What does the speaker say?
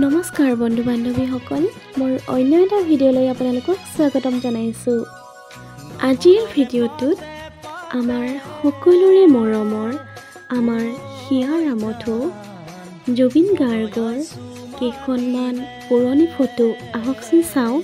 নমস্কাৰ বন্ধু বান্ধৱীসকল মোৰ অন্য এটা ভিডিঅ'লৈ আপোনালোকক স্বাগতম জনাইছোঁ। আজিৰ ভিডিঅ'টোত আমাৰ সকলোৰে মৰমৰ আমাৰ হিয়া ৰামথো জুবিন গাৰ্গৰ কেইখনমান পুৰণি ফটো আহকচোন চাওঁ।